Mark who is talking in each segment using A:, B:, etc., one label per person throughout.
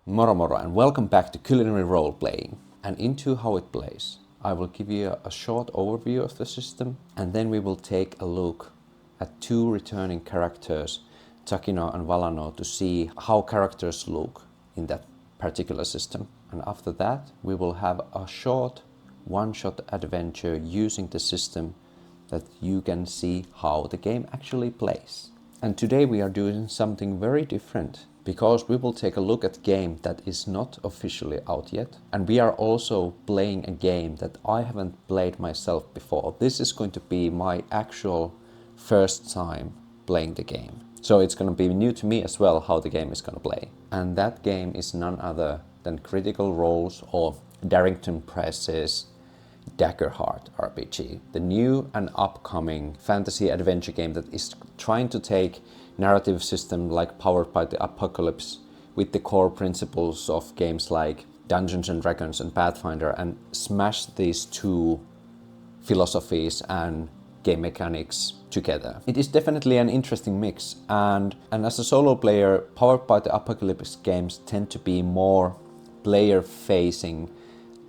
A: Moro moro and welcome back to Culinary Role-Playing and into how it plays. I will give you a short overview of the system and then we will take a look at two returning characters, Takino and Valanor, to see how characters look in that particular system. And after that we will have a short one-shot adventure using the system that you can see how the game actually plays. And today we are doing something very different, because we will take a look at a game that is not officially out yet. And we are also playing a game that I haven't played myself before. This is going to be my actual first time playing the game. So it's going to be new to me as well how the game is going to play. And that game is none other than Critical Role's or Darington Press's DaggerHeart RPG, the new and upcoming fantasy adventure game that is trying to take narrative system like Powered by the Apocalypse with the core principles of games like Dungeons and Dragons and Pathfinder and smash these two philosophies and game mechanics together. It is definitely an interesting mix, and as a solo player, Powered by the Apocalypse games tend to be more player facing,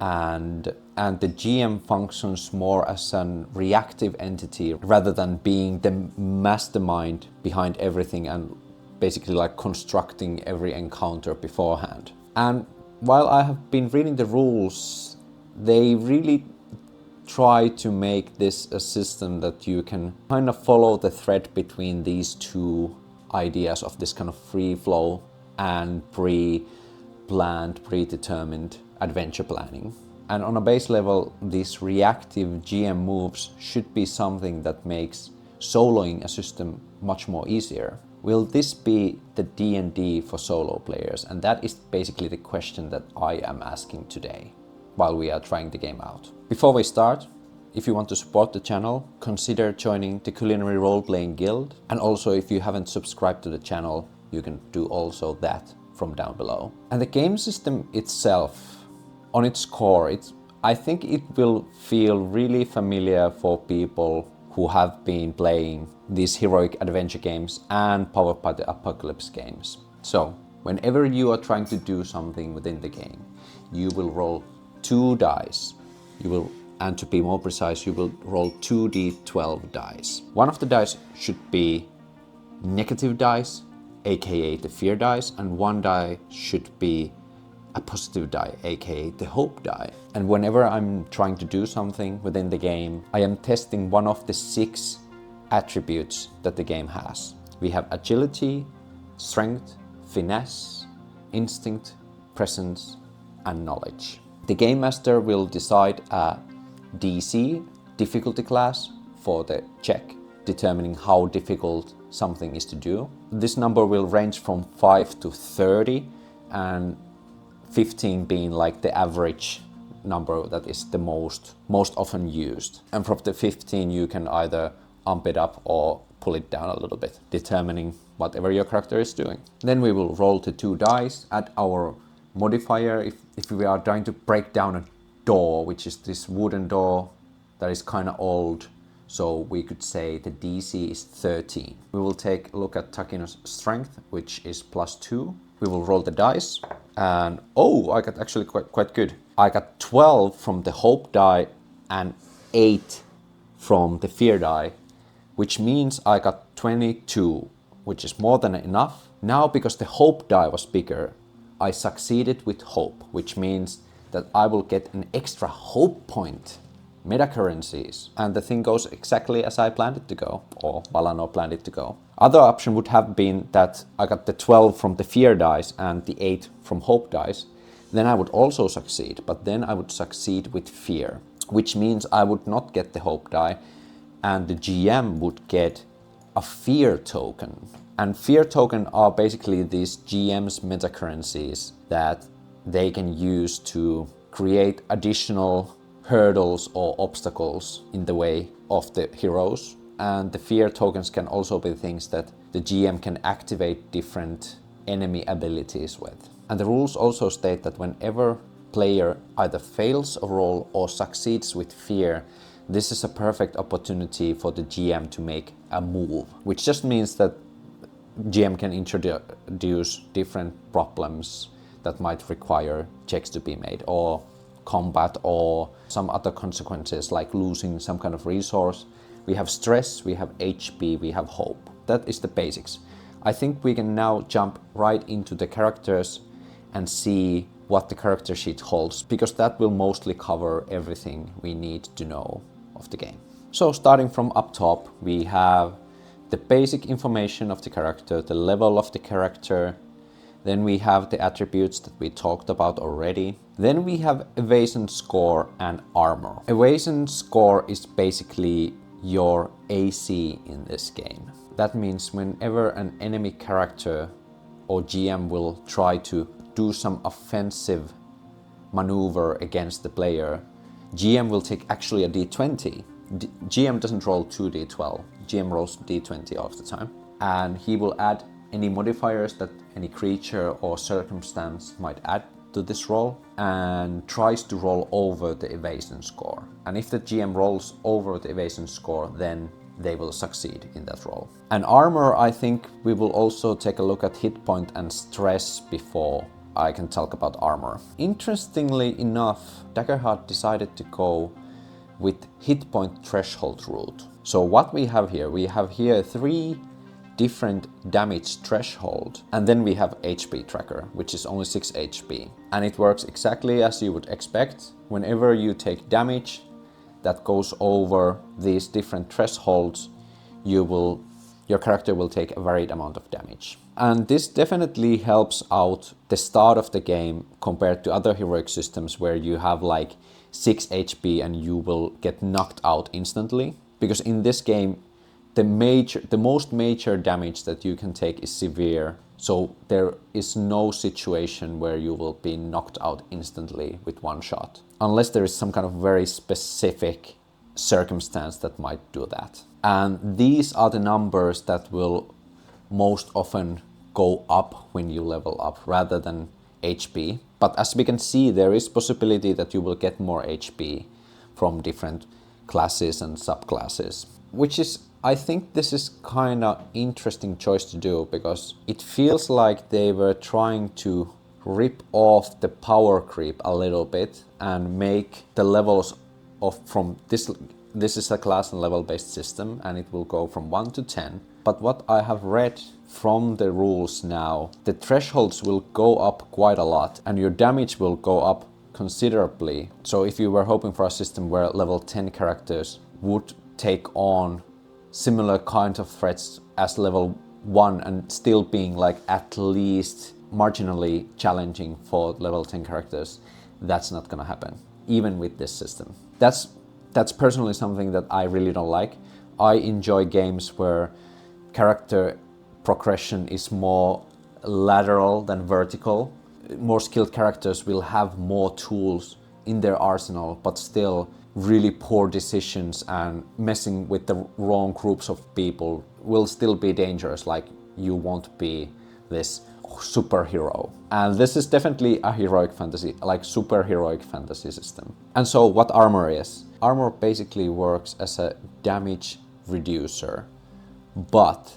A: and the GM functions more as a reactive entity rather than being the mastermind behind everything and basically like constructing every encounter beforehand. And while I have been reading the rules, they really try to make this a system that you can kind of follow the thread between these two ideas of this kind of free flow and pre-planned, predetermined adventure planning. And on a base level, these reactive GM moves should be something that makes soloing a system much more easier. Will this be the D&D for solo players? And that is basically the question that I am asking today while we are trying the game out. Before we start, if you want to support the channel, consider joining the Culinary Role-Playing Guild. And also if you haven't subscribed to the channel, you can do also that from down below. And the game system itself, on its core, I think it will feel really familiar for people who have been playing these heroic adventure games and Powered by the Apocalypse games. So, whenever you are trying to do something within the game, you will roll 2 dice. And to be more precise, you will roll 2d12 dice. One of the dice should be negative dice, aka the fear dice, and one die should be a positive die, aka the hope die. And whenever I'm trying to do something within the game, I am testing one of the 6 attributes that the game has. We have agility, strength, finesse, instinct, presence, and knowledge. The game master will decide a DC, difficulty class, for the check, determining how difficult something is to do. This number will range from 5 to 30, and 15 being like the average number that is the most often used. And from the 15 you can either amp it up or pull it down a little bit, determining whatever your character is doing. Then we will roll the 2 dice, add our modifier if we are trying to break down a door, which is this wooden door that is kind of old. So we could say the DC is 13. We will take a look at Takino's strength, which is +2. We will roll the dice, and I got actually quite good. I got 12 from the hope die and 8 from the fear die, which means I got 22, which is more than enough. Now, because the hope die was bigger, I succeeded with hope, which means that I will get an extra hope point, meta currencies, and the thing goes exactly as I planned it to go, or Valanor planned it to go. Other option would have been that I got the 12 from the fear dice and the 8 from hope dice. Then I would also succeed, but then I would succeed with fear, which means I would not get the hope die, and the GM would get a fear token. And fear token are basically these GM's meta currencies that they can use to create additional hurdles or obstacles in the way of the heroes And the fear tokens can also be things that the GM can activate different enemy abilities with. And the rules also state that whenever player either fails a roll or succeeds with fear, this is a perfect opportunity for the GM to make a move, which just means that GM can introduce different problems that might require checks to be made, or combat, or some other consequences like losing some kind of resource. We have stress, we have HP, we have hope. That is the basics. I think we can now jump right into the characters and see what the character sheet holds, because that will mostly cover everything we need to know of the game. So starting from up top, we have the basic information of the character, the level of the character. Then we have the attributes that we talked about already. Then we have evasion score and armor. Evasion score is basically your AC in this game. That means whenever an enemy character or GM will try to do some offensive maneuver against the player, GM will take actually a d20. GM doesn't roll 2d12, GM rolls d20 all of the time. And he will add any modifiers that any creature or circumstance might add to this roll, and tries to roll over the evasion score. And if the GM rolls over the evasion score, then they will succeed in that roll. And armor, I think we will also take a look at hit point and stress before I can talk about armor. Interestingly enough, DaggerHeart decided to go with hit point threshold route. So what we have here 3 different damage threshold, and then we have HP tracker, which is only 6 HP. And it works exactly as you would expect. Whenever you take damage that goes over these different thresholds, your character will take a varied amount of damage. And this definitely helps out the start of the game compared to other heroic systems where you have like 6 HP and you will get knocked out instantly. Because in this game, the most major damage that you can take is severe. So there is no situation where you will be knocked out instantly with one shot, unless there is some kind of very specific circumstance that might do that. And these are the numbers that will most often go up when you level up rather than HP. But as we can see, there is possibility that you will get more HP from different classes and subclasses, which is, I think this is kind of interesting choice to do, because it feels like they were trying to rip off the power creep a little bit and make the levels of from this is a class and level based system, and it will go from 1 to 10. But what I have read from the rules now, the thresholds will go up quite a lot and your damage will go up considerably. So if you were hoping for a system where level 10 characters would take on similar kinds of threats as level 1 and still being like at least marginally challenging for level 10 characters, that's not gonna happen, even with this system. That's personally something that I really don't like. I enjoy games where character progression is more lateral than vertical. More skilled characters will have more tools in their arsenal, but still really poor decisions and messing with the wrong groups of people will still be dangerous. Like, you won't be this superhero. And this is definitely a heroic fantasy, like super heroic fantasy system. And so what armor is? Armor basically works as a damage reducer, but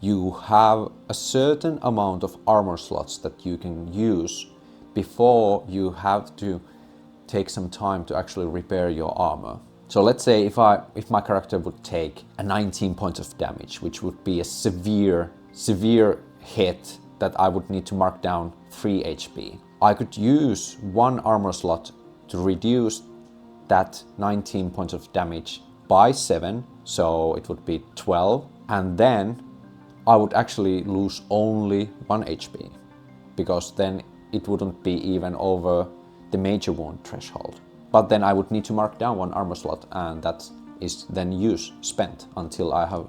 A: you have a certain amount of armor slots that you can use before you have to take some time to actually repair your armor. So let's say if my character would take a 19 points of damage, which would be a severe hit that I would need to mark down 3 HP. I could use 1 armor slot to reduce that 19 points of damage by 7, so it would be 12, and then I would actually lose only 1 HP, because then it wouldn't be even over the major wound threshold. But then I would need to mark down 1 armor slot, and that is then spent until I have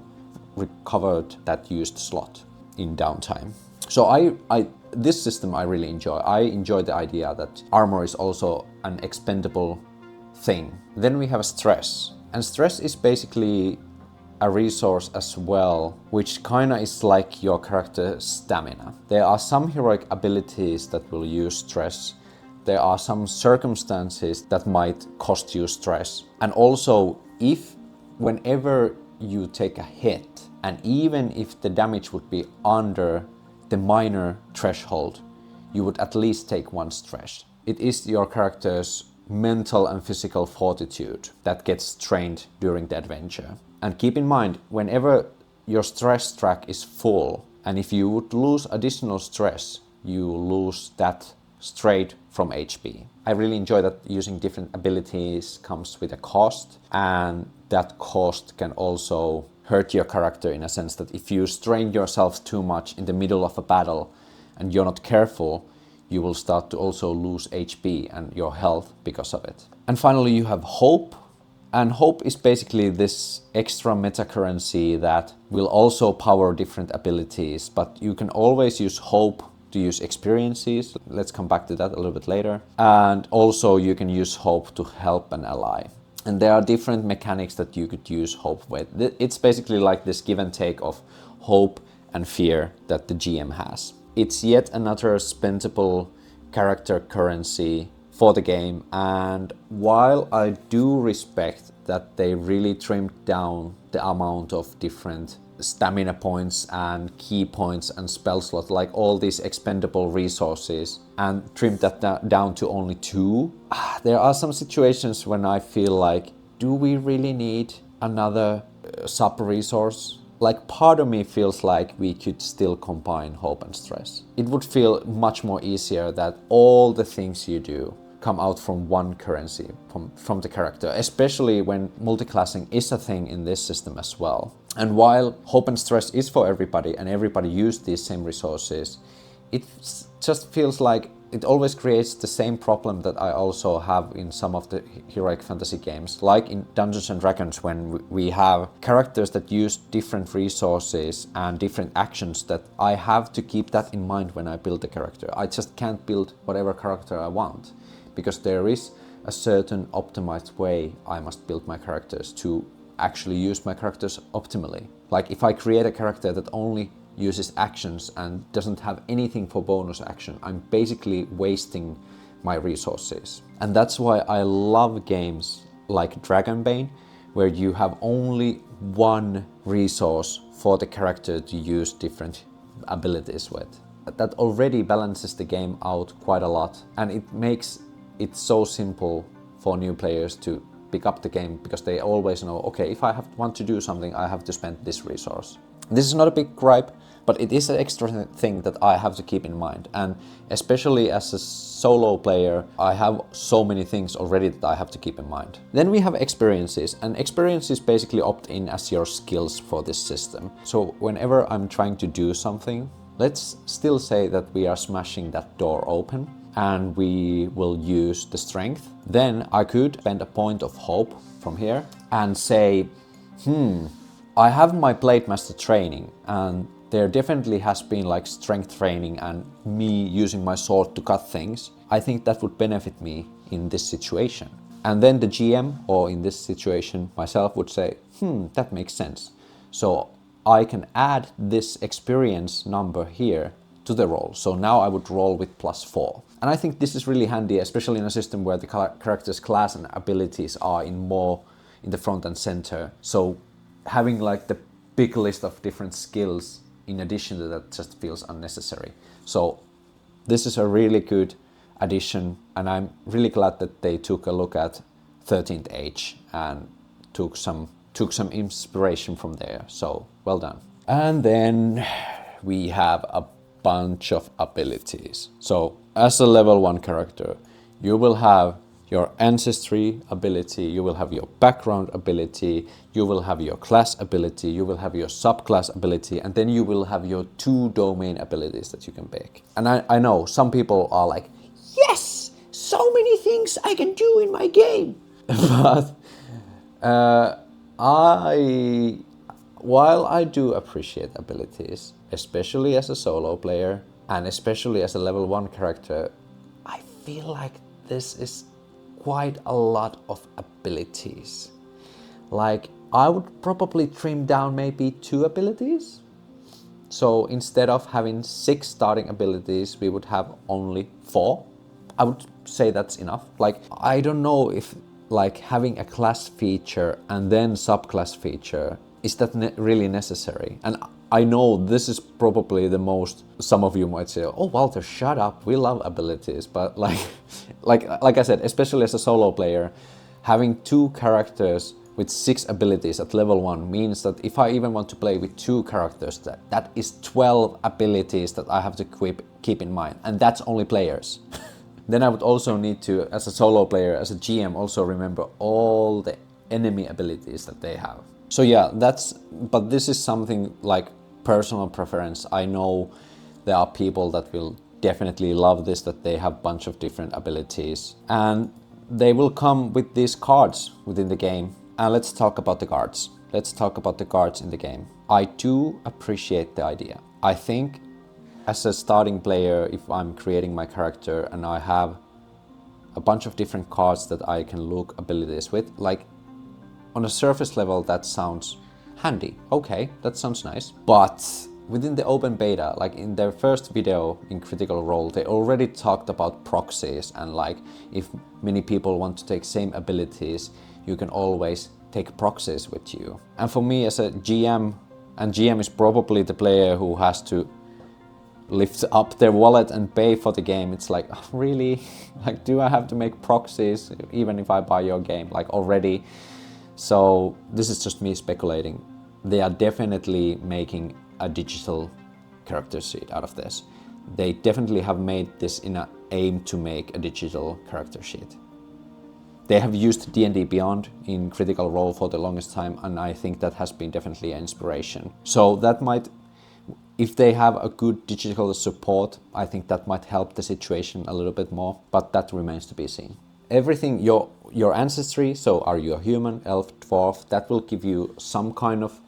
A: recovered that used slot in downtime. So this system I really enjoy. I enjoy the idea that armor is also an expendable thing. Then we have stress. And stress is basically a resource as well, which kinda is like your character's stamina. There are some heroic abilities that will use stress. There are some circumstances that might cost you stress. And also, whenever you take a hit, and even if the damage would be under the minor threshold, you would at least take 1 stress. It is your character's mental and physical fortitude that gets strained during the adventure. And keep in mind, whenever your stress track is full, and if you would lose additional stress, you lose that straight from HP. I really enjoy that using different abilities comes with a cost, and that cost can also hurt your character in a sense that if you strain yourself too much in the middle of a battle and you're not careful, you will start to also lose HP and your health because of it. And finally, you have hope. And hope is basically this extra meta currency that will also power different abilities, but you can always use hope to use experiences. Let's come back to that a little bit later. And also you can use hope to help an ally. And there are different mechanics that you could use hope with. It's basically like this give and take of hope and fear that the GM has. It's yet another spendable character currency for the game, and while I do respect that they really trimmed down the amount of different stamina points and key points and spell slot, like all these expendable resources, and trimmed that down to only 2, there are some situations when I feel like, do we really need another sub resource? Like, part of me feels like we could still combine hope and stress. It would feel much more easier that all the things you do come out from 1 currency, from the character, especially when multiclassing is a thing in this system as well. And while hope and stress is for everybody and everybody use these same resources, it just feels like it always creates the same problem that I also have in some of the heroic fantasy games, like in Dungeons and Dragons, when we have characters that use different resources and different actions, that I have to keep that in mind when I build a character. I just can't build whatever character I want, because there is a certain optimized way I must build my characters to actually use my characters optimally. Like, if I create a character that only uses actions and doesn't have anything for bonus action, I'm basically wasting my resources. And that's why I love games like Dragonbane, where you have only 1 resource for the character to use different abilities with. That already balances the game out quite a lot, and it makes it so simple for new players to pick up the game, because they always know, okay, if I want to do something, I have to spend this resource. This is not a big gripe, but it is an extra thing that I have to keep in mind. And especially as a solo player, I have so many things already that I have to keep in mind. Then we have experiences, and experiences basically opt in as your skills for this system. So whenever I'm trying to do something, let's still say that we are smashing that door open and we will use the strength. Then I could spend a point of hope from here and say, I have my Blade Master training, and there definitely has been like strength training and me using my sword to cut things. I think that would benefit me in this situation. And then the GM, or in this situation myself, would say, that makes sense. So I can add this experience number here to the roll. So now I would roll with +4. And I think this is really handy, especially in a system where the character's class and abilities are in the front and center. So having like the big list of different skills in addition to that just feels unnecessary. So this is a really good addition, and I'm really glad that they took a look at 13th Age and took some inspiration from there. So well done. And then we have a bunch of abilities. So as a level 1 character, you will have your ancestry ability, you will have your background ability, you will have your class ability, you will have your subclass ability, and then you will have your 2 domain abilities that you can pick. And I know some people are like, yes, so many things I can do in my game. But while I do appreciate abilities, especially as a solo player and especially as a level 1 character, I feel like this is quite a lot of abilities. Like, I would probably trim down maybe 2 abilities. So instead of having 6 starting abilities, we would have only 4. I would say that's enough. Like, I don't know if like having a class feature and then subclass feature, is that really necessary? And I know this is probably the most, some of you might say, oh Walter, shut up, we love abilities. But like I said, especially as a solo player, having 2 characters with 6 abilities at level 1 means that if I even want to play with 2 characters, that is 12 abilities that I have to keep in mind, and that's only players. Then I would also need to, as a solo player, as a GM, also remember all the enemy abilities that they have. So yeah, but this is something like personal preference. I know there are people that will definitely love this, that they have a bunch of different abilities. And they will come with these cards within the game. And let's talk about the cards. Let's talk about the cards in the game. I do appreciate the idea. I think as a starting player, if I'm creating my character and I have a bunch of different cards that I can look abilities with, like on a surface level that sounds handy. Okay, that sounds nice. But within the open beta, like in their first video in Critical Role, they already talked about proxies, and like if many people want to take same abilities, you can always take proxies with you. And for me as a GM, and GM is probably the player who has to lift up their wallet and pay for the game, it's like, oh, really? Like, do I have to make proxies even if I buy your game, like already? So this is just me speculating. They are definitely making a digital character sheet out of this. They definitely have made this in an aim to make a digital character sheet. They have used D&D Beyond in Critical Role for the longest time, and I think that has been definitely an inspiration. So that might, if they have a good digital support, I think that might help the situation a little bit more, but that remains to be seen. Everything, your ancestry, so are you a human, elf, dwarf, that will give you some kind of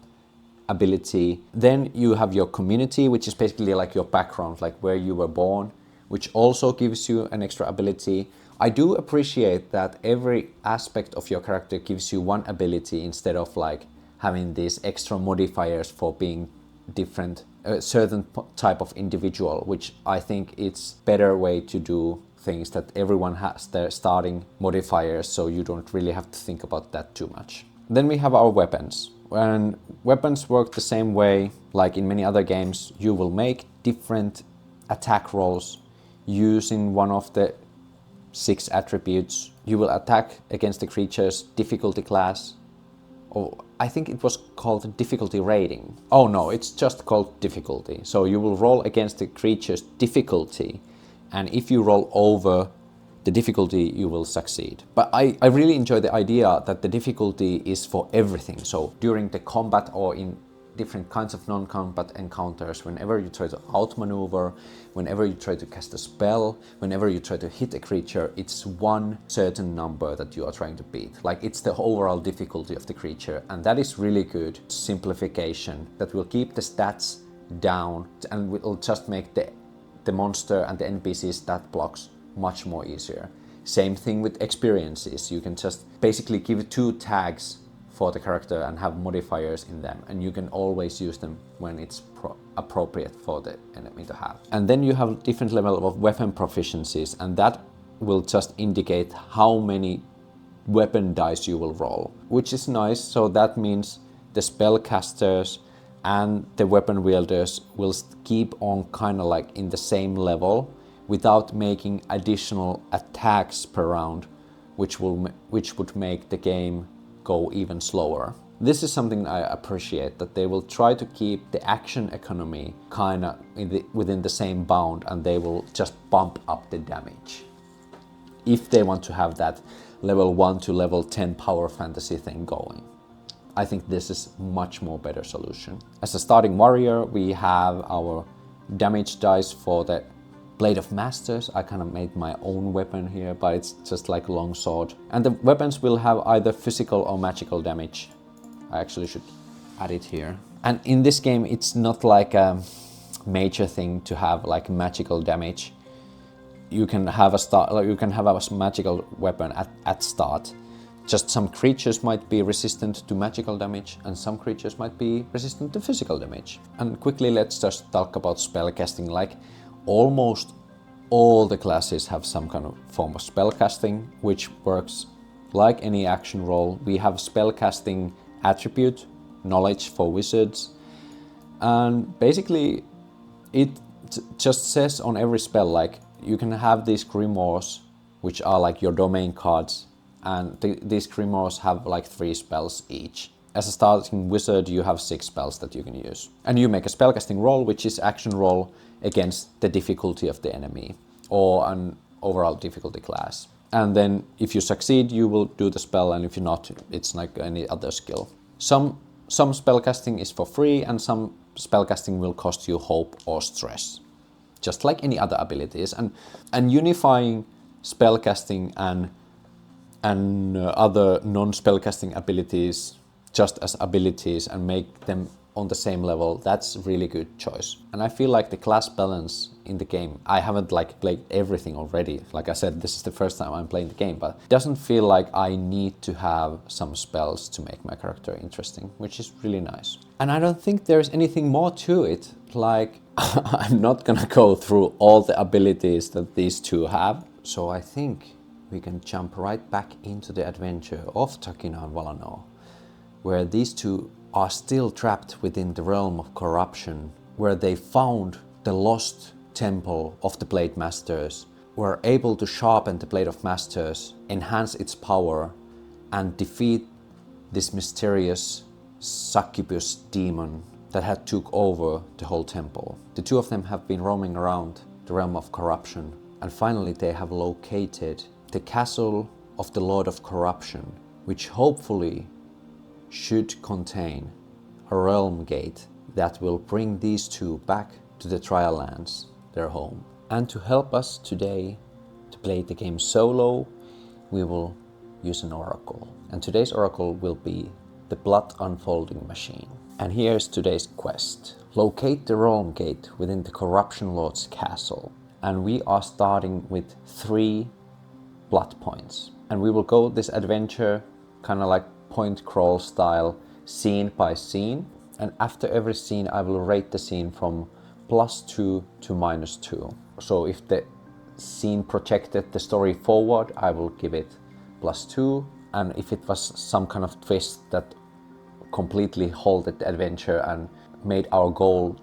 A: ability. Then you have your community, which is basically like your background, like where you were born, which also gives you an extra ability. I do appreciate that every aspect of your character gives you one ability instead of like having these extra modifiers for being different, a certain type of individual, which I think it's better way to do things, that everyone has their starting modifiers, so you don't really have to think about that too much. Then we have our weapons. When weapons work the same way, like in many other games, you will make different attack rolls using one of the 6 attributes. You will attack against the creature's difficulty class, or I think it was called difficulty rating. Oh no, it's just called difficulty. So you will roll against the creature's difficulty, and if you roll over the difficulty, you will succeed. But I really enjoy the idea that the difficulty is for everything. So during the combat or in different kinds of non-combat encounters, whenever you try to outmaneuver, whenever you try to cast a spell, whenever you try to hit a creature, it's one certain number that you are trying to beat. Like, it's the overall difficulty of the creature, and that is really good simplification that will keep the stats down and will just make the monster and the NPC stat blocks much more easier. Same thing with experiences. You can just basically give 2 tags for the character and have modifiers in them, and you can always use them when it's appropriate for the enemy to have. And then you have different level of weapon proficiencies, and that will just indicate how many weapon dice you will roll, which is nice. So that means the spellcasters and the weapon wielders will keep on kind of like in the same level without making additional attacks per round, which would make the game go even slower. This is something I appreciate, that they will try to keep the action economy kind of within the same bound, and they will just bump up the damage if they want to have that level 1 to level 10 power fantasy thing going. I think this is much more better solution. As a starting warrior, we have our damage dice for the Blade of Masters. I kind of made my own weapon here, but it's just like a long sword. And the weapons will have either physical or magical damage. I actually should add it here. And in this game, it's not like a major thing to have like magical damage. You can have a magical weapon at start, Just some creatures might be resistant to magical damage and some creatures might be resistant to physical damage. And quickly let's just talk about spellcasting. Like almost all the classes have some kind of form of spellcasting, which works like any action roll. We have spellcasting attribute, knowledge for wizards, and basically it just says on every spell, like you can have these grimoires, which are like your domain cards, and these grimoires have like 3 spells each. As a starting wizard, you have 6 spells that you can use. And you make a spellcasting roll, which is action roll against the difficulty of the enemy, or an overall difficulty class. And then if you succeed, you will do the spell, and if you're not, it's like any other skill. Some spellcasting is for free, and some spellcasting will cost you hope or stress, just like any other abilities. And unifying spellcasting and other non-spellcasting abilities just as abilities and make them on the same level, that's a really good choice. And I feel like the class balance in the game, I haven't like played everything already. Like I said, this is the first time I'm playing the game, but it doesn't feel like I need to have some spells to make my character interesting, which is really nice. And I don't think there's anything more to it. Like, I'm not gonna go through all the abilities that these two have. So I think we can jump right back into the adventure of Takino and Valanor, where these two are still trapped within the realm of corruption, where they found the lost temple of the Blade Masters, were able to sharpen the Blade of Masters, enhance its power, and defeat this mysterious succubus demon that had took over the whole temple. The two of them have been roaming around the realm of corruption, and finally they have located the castle of the Lord of Corruption, which hopefully should contain a realm gate that will bring these two back to the Trial Lands, their home. And to help us today to play the game solo, we will use an oracle. And today's oracle will be the Blood Unfolding Machine. And here's today's quest. Locate the realm gate within the Corruption Lord's castle. And we are starting with 3 blood points. And we will go this adventure kind of like point crawl style, scene by scene, and after every scene I will rate the scene from +2 to -2. So if the scene projected the story forward, I will give it +2, and if it was some kind of twist that completely halted the adventure and made our goal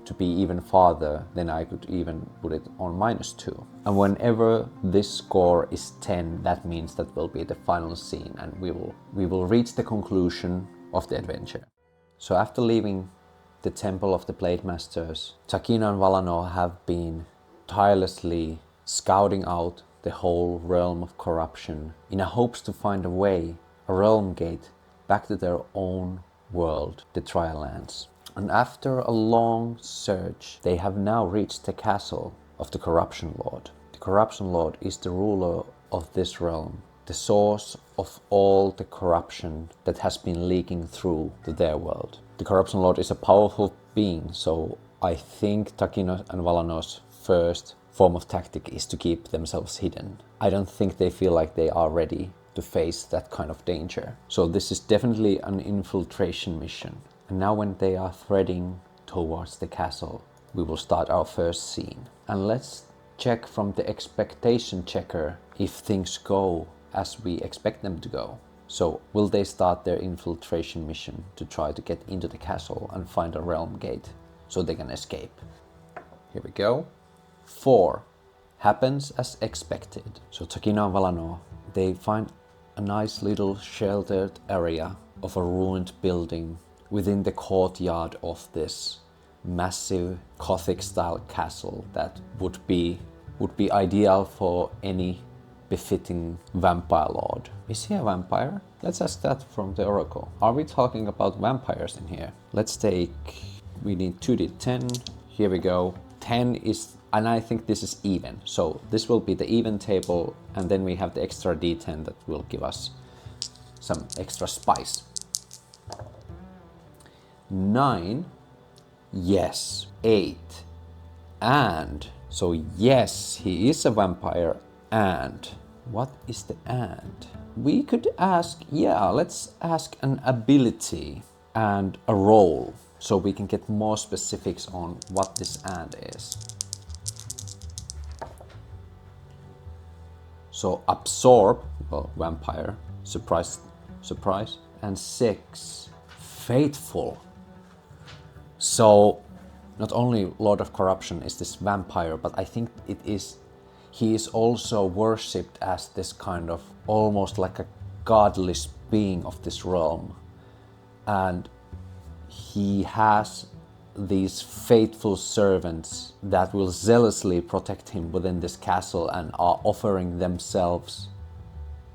A: to be even farther, then I could even put it on -2. And whenever this score is 10, that means that will be the final scene, and we will reach the conclusion of the adventure. So after leaving the Temple of the Blade Masters, Takino and Valanor have been tirelessly scouting out the whole realm of corruption in a hopes to find a way, a realm gate, back to their own world, the Trial Lands. And after a long search, they have now reached the castle of the Corruption Lord. The Corruption Lord is the ruler of this realm, the source of all the corruption that has been leaking through to their world. The Corruption Lord is a powerful being, so I think Takino and Valanor's first form of tactic is to keep themselves hidden. I don't think they feel like they are ready to face that kind of danger. So this is definitely an infiltration mission. And now when they are threading towards the castle, we will start our first scene. And let's check from the expectation checker if things go as we expect them to go. So will they start their infiltration mission to try to get into the castle and find a realm gate so they can escape? Here we go. 4. Happens as expected. So Takino and Valanor, they find a nice little sheltered area of a ruined building within the courtyard of this massive Gothic style castle that would be ideal for any befitting vampire lord. Is he a vampire? Let's ask that from the oracle. Are we talking about vampires in here? Let's take, we need 2d10. Here we go. 10 is, and I think this is even. So this will be the even table, and then we have the extra d10 that will give us some extra spice. 9, yes. 8, and so yes, he is a vampire, and What is the and? We could ask, yeah, let's ask an ability and a role so we can get more specifics on what this and is. So absorb, well, vampire, surprise, surprise, and 6, faithful. So not only Lord of Corruption is this vampire, but I think he is also worshipped as this kind of almost like a godless being of this realm. And he has these faithful servants that will zealously protect him within this castle and are offering themselves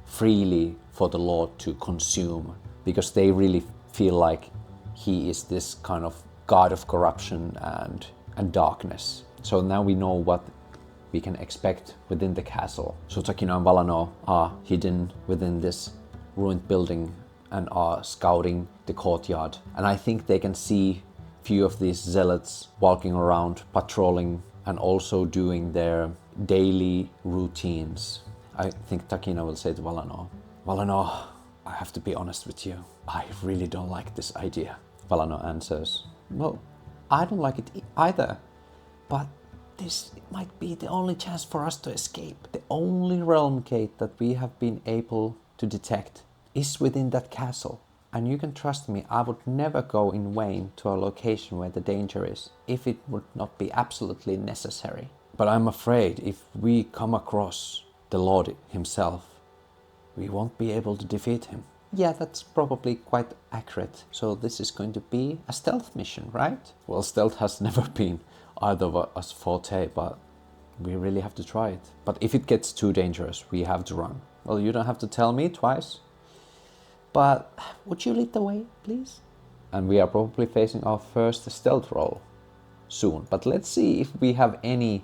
A: freely for the Lord to consume, because they really feel like he is this kind of god of corruption and darkness. So now we know what we can expect within the castle. So Takino and Valanor are hidden within this ruined building and are scouting the courtyard. And I think they can see few of these zealots walking around, patrolling, and also doing their daily routines. I think Takino will say to Valanor, Valanor, I have to be honest with you. I really don't like this idea. Valanor answers, well, I don't like it either, but this might be the only chance for us to escape. The only realm gate that we have been able to detect is within that castle. And you can trust me, I would never go in vain to a location where the danger is, if it would not be absolutely necessary. But I'm afraid if we come across the Lord himself, we won't be able to defeat him. Yeah, that's probably quite accurate. So this is going to be a stealth mission, right? Well, stealth has never been either of us forte, but we really have to try it. But if it gets too dangerous, we have to run. Well, you don't have to tell me twice. But would you lead the way, please? And we are probably facing our first stealth roll soon. But let's see if we have any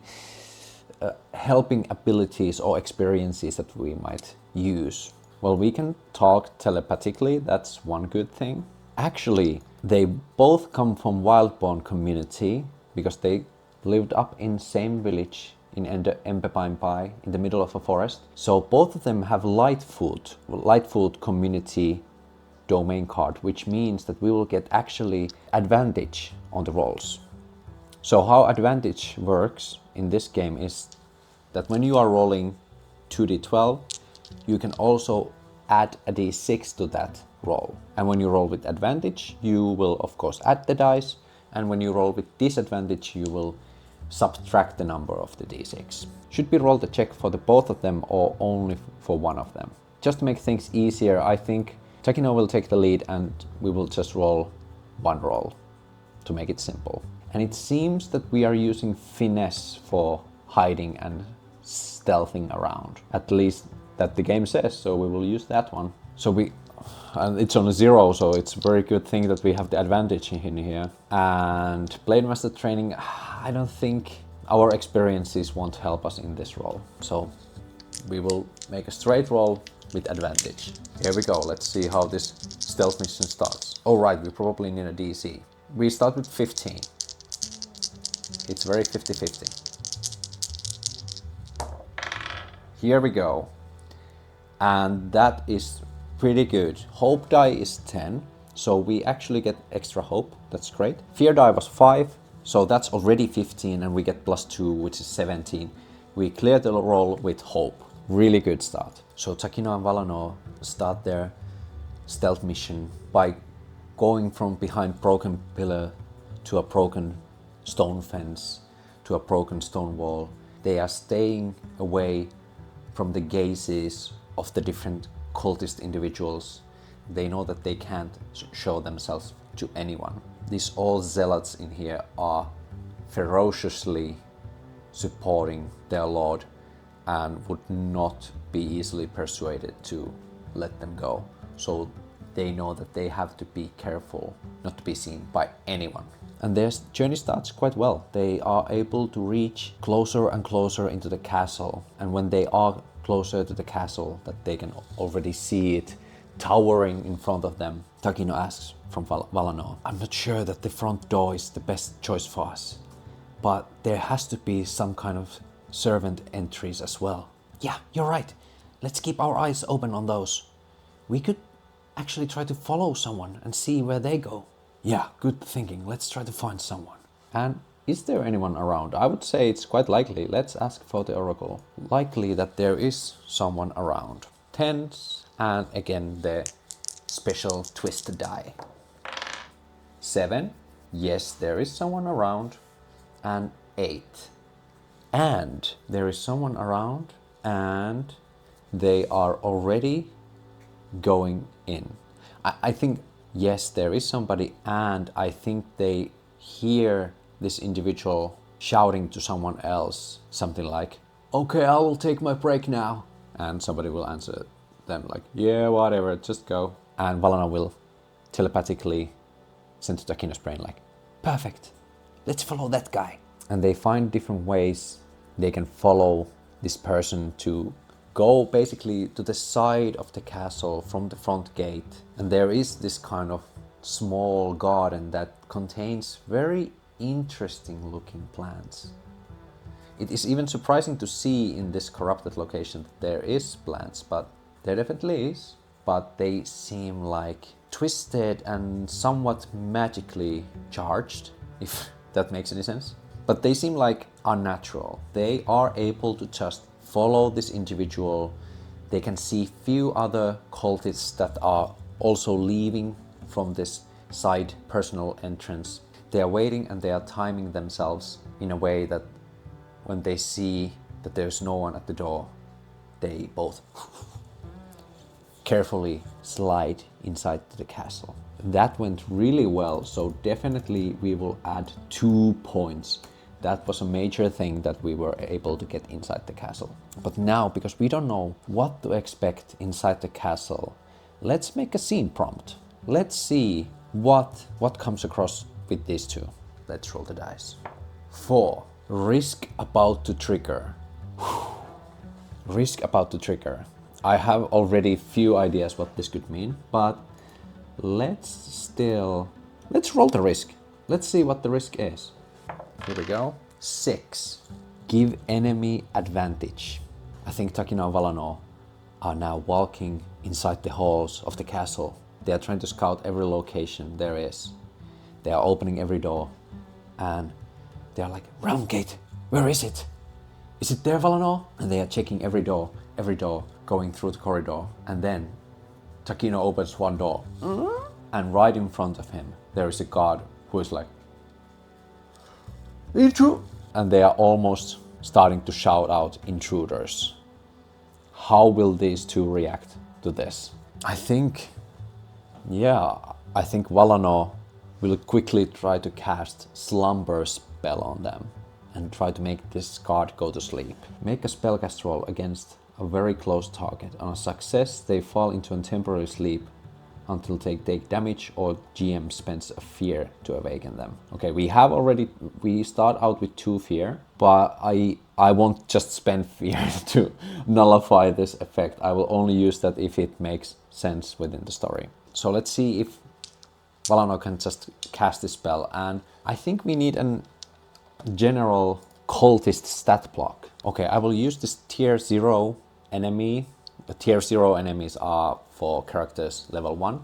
A: helping abilities or experiences that we might use. Well, we can talk telepathically, that's one good thing. Actually, they both come from Wildborn community because they lived up in same village in Empepimpai, in the middle of a forest. So both of them have Lightfoot community domain card, which means that we will get actually advantage on the rolls. So how advantage works in this game is that when you are rolling 2d12, you can also add a d6 to that roll. And when you roll with advantage, you will of course add the dice, and when you roll with disadvantage, you will subtract the number of the d6. Should we roll the check for the both of them or only for one of them? Just to make things easier, I think Takino will take the lead and we will just roll one roll to make it simple. And it seems that we are using finesse for hiding and stealthing around. At least that the game says, so we will use that one. And it's on a 0, so it's a very good thing that we have the advantage in here. And Blade Master training, I don't think our experiences won't help us in this roll. So we will make a straight roll with advantage. Here we go, let's see how this stealth mission starts. Oh right, we probably need a DC. We start with 15. It's very 50-50. Here we go. And that is pretty good. Hope die is 10, so we actually get extra hope. That's great. Fear die was 5, so that's already 15, and we get +2, which is 17. We cleared the roll with hope. Really good start. So Takino and Valanor start their stealth mission by going from behind broken pillar to a broken stone fence to a broken stone wall. They are staying away from the gazes of the different cultist individuals. They know that they can't show themselves to anyone. These all zealots in here are ferociously supporting their lord and would not be easily persuaded to let them go. So they know that they have to be careful not to be seen by anyone. And their journey starts quite well. They are able to reach closer and closer into the castle. And when they are closer to the castle, that they can already see it towering in front of them, Takino asks from Valanor, I'm not sure that the front door is the best choice for us, but there has to be some kind of servant entries as well. Yeah, you're right. let's keep our eyes open on those. We could actually try to follow someone and see where they go. Yeah, good thinking. Let's try to find someone. And is there anyone around? I would say it's quite likely. Let's ask for the oracle. Likely that there is someone around. 10s, and again the special twist die. 7. Yes, there is someone around. And 8. And there is someone around, and they are already going in. I think, yes, there is somebody, and I think they hear this individual shouting to someone else something like, okay, I will take my break now. And somebody will answer them like, yeah, whatever, just go. And Valanor will telepathically send to Takino's brain like, perfect, let's follow that guy. And they find different ways they can follow this person to go basically to the side of the castle from the front gate. And there is this kind of small garden that contains very interesting looking plants. It is even surprising to see in this corrupted location that there is plants, but there definitely is. But they seem like twisted and somewhat magically charged, if that makes any sense. But they seem like unnatural. They are able to just follow this individual. They can see few other cultists that are also leaving from this side personal entrance. They are waiting and they are timing themselves in a way that when they see that there's no one at the door, they both carefully slide inside the castle. That went really well, so definitely we will add 2 points. That was a major thing that we were able to get inside the castle. But now, because we don't know what to expect inside the castle, let's make a scene prompt. Let's see what comes across with these two. Let's roll the dice. 4. Risk about to trigger. Risk about to trigger. I have already few ideas what this could mean, but let's roll the risk. Let's see what the risk is. Here we go. 6. Give enemy advantage. I think Takino and Valanor are now walking inside the halls of the castle. They are trying to scout every location there is. They are opening every door and they are like, round gate, where is it? Is it there, Valanor? And they are checking every door, going through the corridor. And then Takino opens one door and right in front of him there is a guard who is like, intruder! And they are almost starting to shout out intruders. How will these two react to this? I think Valanor will quickly try to cast slumber spell on them and try to make this guard go to sleep. Make a spellcast roll against a very close target. On a success, they fall into a temporary sleep until they take damage or GM spends a fear to awaken them. Okay, we start out with 2 fear, but I won't just spend fear to nullify this effect. I will only use that if it makes sense within the story. So let's see if Valanor can just cast this spell, and I think we need a general cultist stat block. Okay, I will use this tier 0 enemy. The tier 0 enemies are for characters level 1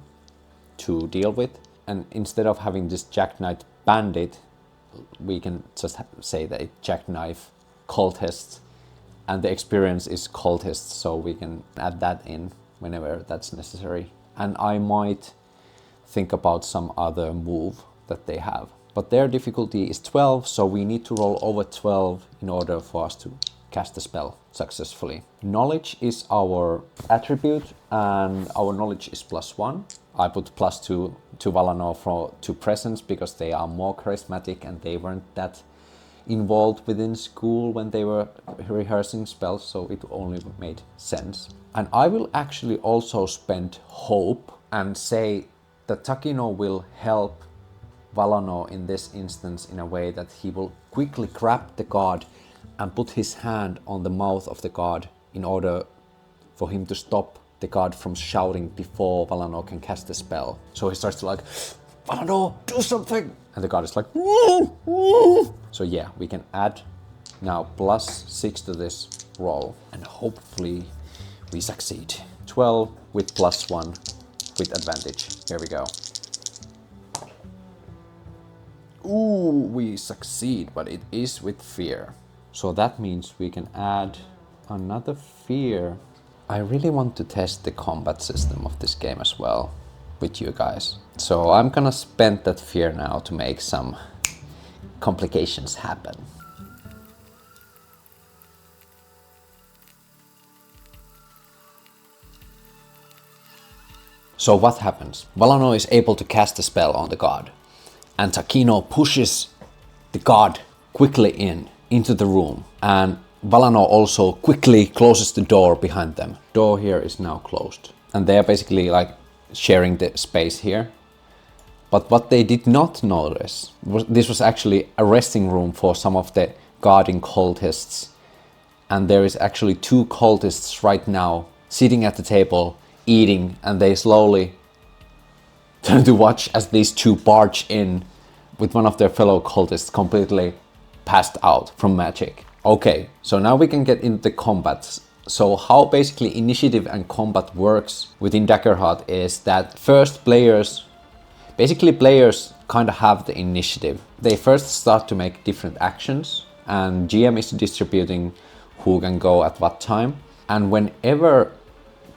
A: to deal with, and instead of having this jackknife bandit, we can just say that it's jackknife cultist, and the experience is cultist, so we can add that in whenever that's necessary. And I might think about some other move that they have. But their difficulty is 12, so we need to roll over 12 in order for us to cast the spell successfully. Knowledge is our attribute, and our knowledge is +1. I put +2 to Valanor to presence because they are more charismatic and they weren't that involved within school when they were rehearsing spells, so it only made sense. And I will actually also spend hope and say that Takino will help Valanor in this instance in a way that he will quickly grab the guard and put his hand on the mouth of the guard in order for him to stop the guard from shouting before Valanor can cast the spell. So he starts to like, Valanor, do something! And the guard is like, woo, woo. So yeah, we can add now +6 to this roll, and hopefully We succeed. 12 with +1 with advantage. Here we go. Ooh, we succeed, but it is with fear. So that means we can add another fear. I really want to test the combat system of this game as well with you guys. So I'm gonna spend that fear now to make some complications happen. So what happens? Valanor is able to cast a spell on the god, and Takino pushes the god quickly into the room, and Valanor also quickly closes the door behind them. Door here is now closed, and they are basically like sharing the space here. But what they did not notice was this was actually a resting room for some of the guarding cultists, and there is actually 2 cultists right now sitting at the table eating, and they slowly turn to watch as these 2 barge in with one of their fellow cultists completely passed out from magic. Okay, so now we can get into the combat. So how basically initiative and combat works within DaggerHeart is that first players kind of have the initiative. They first start to make different actions, and GM is distributing who can go at what time. And whenever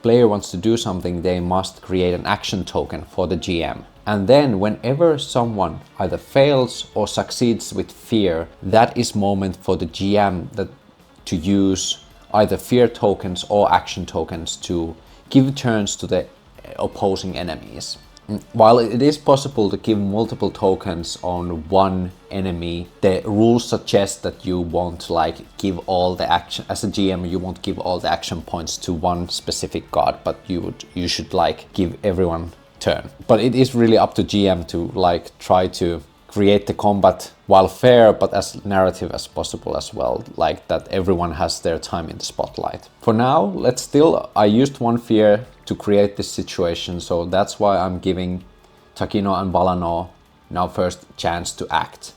A: player wants to do something, they must create an action token for the GM. And then whenever someone either fails or succeeds with fear, that is moment for the GM to use either fear tokens or action tokens to give turns to the opposing enemies. While it is possible to give multiple tokens on one enemy, the rules suggest that you won't give all the action, as a GM you won't give all the action points to one specific god, but you should give everyone turn. But it is really up to GM to try to create the combat while fair but as narrative as possible as well, that everyone has their time in the spotlight. For now, I used 1 fear to create this situation, so that's why I'm giving Takino and Valanor now first chance to act,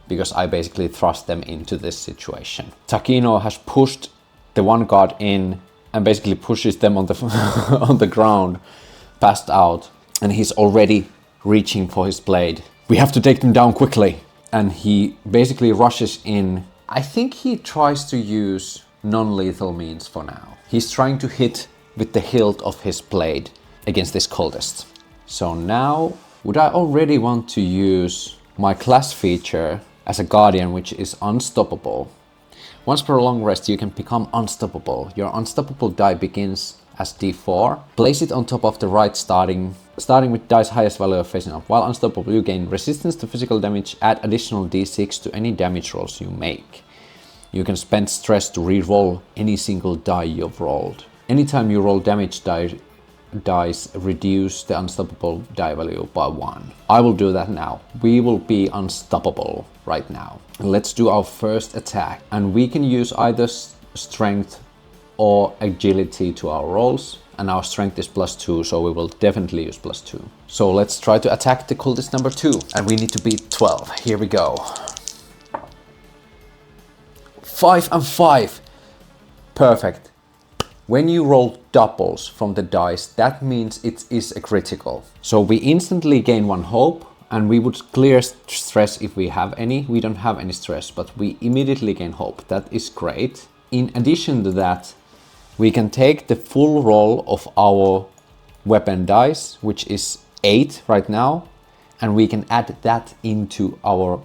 A: because I basically thrust them into this situation. Takino has pushed the 1 guard in and basically pushes them on the on the ground, passed out, and he's already reaching for his blade. We have to take them down quickly. And he basically rushes in. I think he tries to use non-lethal means for now. He's trying to hit with the hilt of his blade against this cultist. So now, would I already want to use my class feature as a guardian, which is unstoppable? Once per long rest, you can become unstoppable. Your unstoppable die begins as D4. Place it on top of the right starting with dice highest value facing up. While unstoppable, you gain resistance to physical damage. Add additional D6 to any damage rolls you make. You can spend stress to re-roll any single die you've rolled. Anytime you roll damage dice, reduce the unstoppable die value by 1. I will do that now. We will be unstoppable right now. Let's do our first attack, and we can use either strength or agility to our rolls, and our strength is +2, so we will definitely use +2. So let's try to attack the cultist number 2, and we need to beat 12. Here we go. 5 and 5. Perfect. When you roll doubles from the dice, that means it is a critical. So we instantly gain 1 hope, and we would clear stress if we have any. We don't have any stress, but we immediately gain hope. That is great. In addition to that, we can take the full roll of our weapon dice, which is 8 right now, and we can add that into our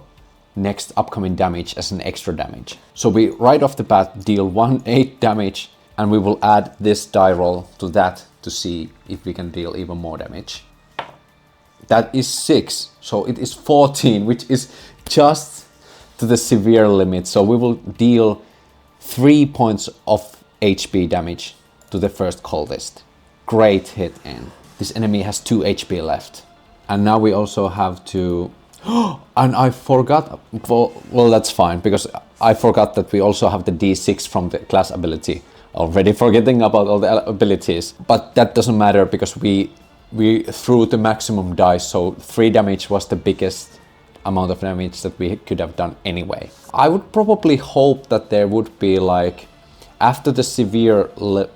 A: next upcoming damage as an extra damage. So we right off the bat deal 1/8 damage, and we will add this die roll to that to see if we can deal even more damage. That is 6, so it is 14, which is just to the severe limit. So we will deal 3 points of HP damage to the first cultist. Great hit in. This enemy has 2 HP left. And now we also have to... and I forgot... Well, that's fine, because I forgot that we also have the D6 from the class ability. Already forgetting about all the abilities. But that doesn't matter, because we threw the maximum dice, so 3 damage was the biggest amount of damage that we could have done anyway. I would probably hope that there would be after the severe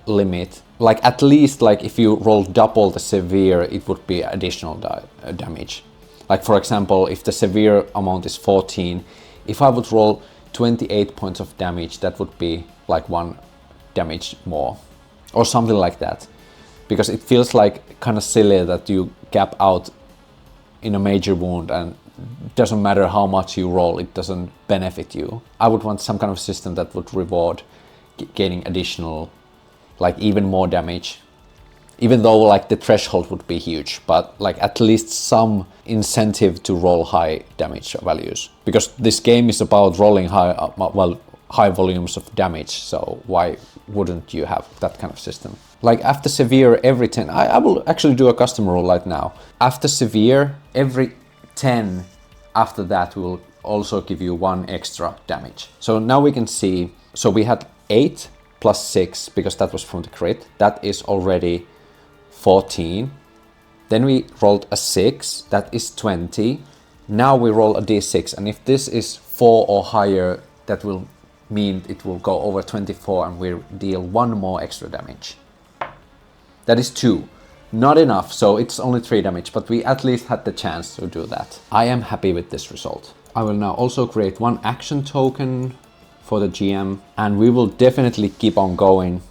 A: limit, like at least like if you roll double the severe, it would be additional damage. Like for example, if the severe amount is 14, if I would roll 28 points of damage, that would be like 1 damage more or something like that. Because it feels like kind of silly that you gap out in a major wound and doesn't matter how much you roll, it doesn't benefit you. I would want some kind of system that would reward gaining additional, like even more damage, even though like the threshold would be huge, but like at least some incentive to roll high damage values, because this game is about rolling high volumes of damage, so why wouldn't you have that kind of system? Like after severe, every 10, I will actually do a custom rule right now. After severe, every 10 after that will also give you 1 extra damage. So now we can see, so we had 8 plus 6, because that was from the crit, that is already 14. Then we rolled a 6, that is 20. Now we roll a d6, and if this is 4 or higher, that will mean it will go over 24 and we deal 1 more extra damage. That is 2. Not enough, so it's only 3 damage, but we at least had the chance to do that. I am happy with this result. I will now also create 1 action token for the GM, and we will definitely keep on going.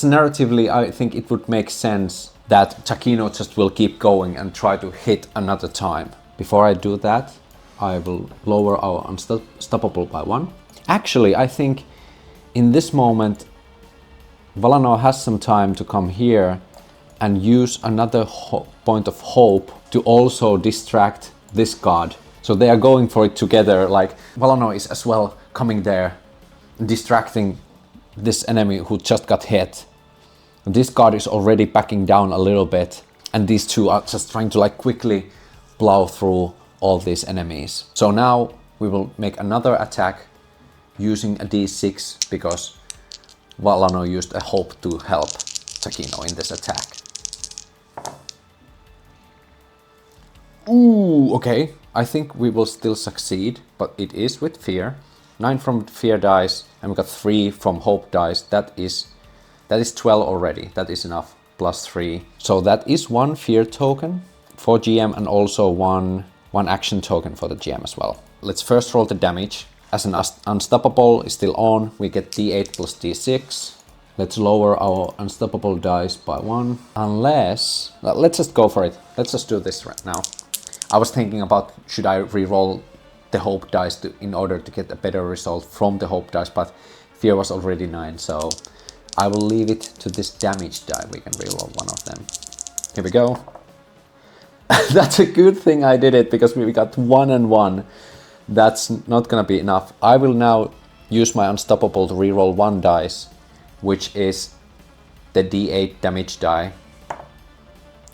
A: Narratively, I think it would make sense that Takino just will keep going and try to hit another time. Before I do that, I will lower our unstoppable by 1. Actually, I think in this moment, Valanor has some time to come here and use another point of hope to also distract this god. So they are going for it together, like Valanor is as well coming there, distracting this enemy who just got hit. This god is already backing down a little bit, and these two are just trying to like quickly plow through all these enemies. So now we will make another attack using a d6, because Valanor used a hope to help Takino in this attack. Ooh, okay. I think we will still succeed, but it is with fear. 9 from fear dice, and we got 3 from hope dice. That is 12 already. That is enough. Plus 3. So that is 1 fear token for GM, and also one action token for the GM as well. Let's first roll the damage. As an unstoppable is still on, we get d8 plus d6. Let's lower our unstoppable dice by 1. Unless, let's just go for it. Let's just do this right now. I was thinking about, should I re-roll the hope dice in order to get a better result from the hope dice, but fear was already 9, so I will leave it to this damage die. We can re-roll one of them. Here we go. That's a good thing I did it, because we got 1 and 1. That's not gonna be enough. I will now use my unstoppable to reroll 1 dice, which is the d8 damage die.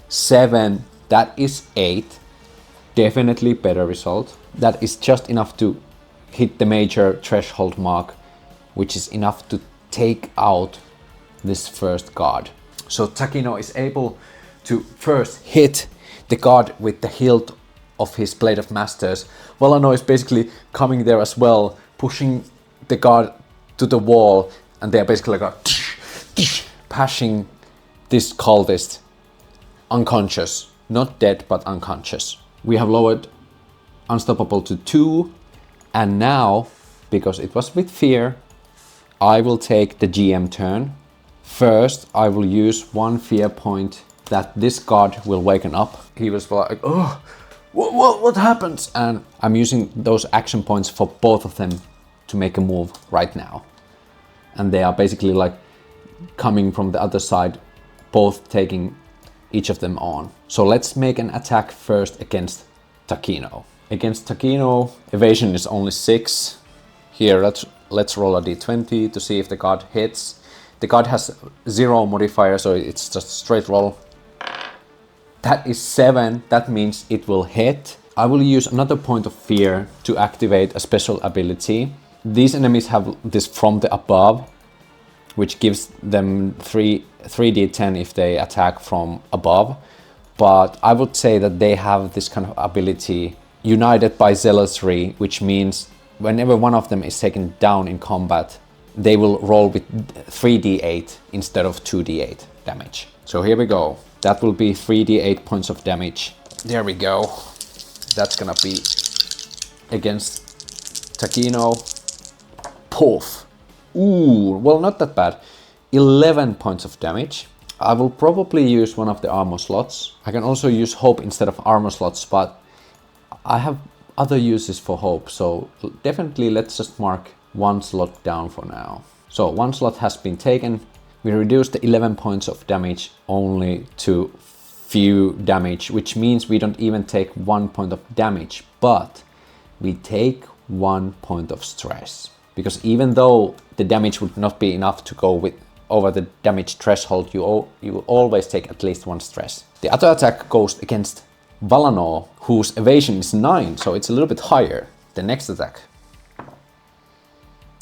A: 7, that is 8. Definitely better result. That is just enough to hit the major threshold mark, which is enough to take out this first god. So Takino is able to first hit the god with the hilt of his Blade of Masters. Valanor is basically coming there as well, pushing the god to the wall, and they are basically like pashing this cultist unconscious. Not dead, but unconscious. We have lowered unstoppable to 2, and now, because it was with fear, I will take the GM turn. First, I will use 1 fear point that this god will waken up. He was like, oh, what happens? And I'm using those action points for both of them to make a move right now. And they are basically like coming from the other side, both taking each of them on. So let's make an attack first against Takino. Against Takino, evasion is only 6. Here, let's roll a d20 to see if the god hits. The god has 0 modifier, so it's just straight roll. That is 7, that means it will hit. I will use another point of fear to activate a special ability. These enemies have this from the above, which gives them 3d10 if they attack from above. But I would say that they have this kind of ability, united by zealotry, which means whenever one of them is taken down in combat, they will roll with 3d8 instead of 2d8 damage. So here we go. That will be 3d8 points of damage. There we go. That's gonna be against Takino. Poof. Ooh, well, not that bad. 11 points of damage. I will probably use one of the armor slots. I can also use hope instead of armor slots, but I have other uses for hope, so definitely let's just mark one slot down for now. So one slot has been taken. We reduce the 11 points of damage only to few damage, which means we don't even take 1 point of damage, but we take 1 point of stress. Because even though the damage would not be enough to go over the damage threshold, you will always take at least 1 stress. The other attack goes against Valanor, whose evasion is 9, so it's a little bit higher. The next attack.